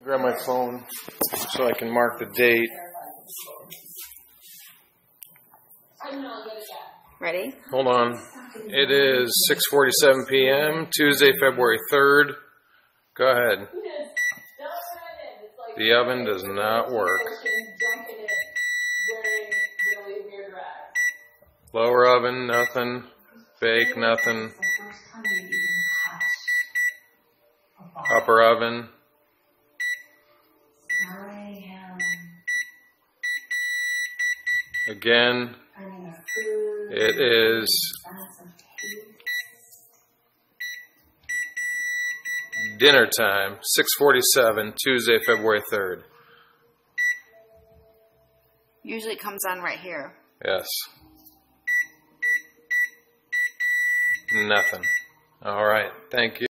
Grab my phone so I can mark the date. Ready? Hold on. It is 6:47 p.m. Tuesday, February 3rd. Go ahead. The oven does not work. Lower oven, nothing. Bake, nothing. Upper oven. Again, it is dinner time, 6:47, Tuesday, February 3rd. Usually it comes on right here. Yes. Nothing. All right. Thank you.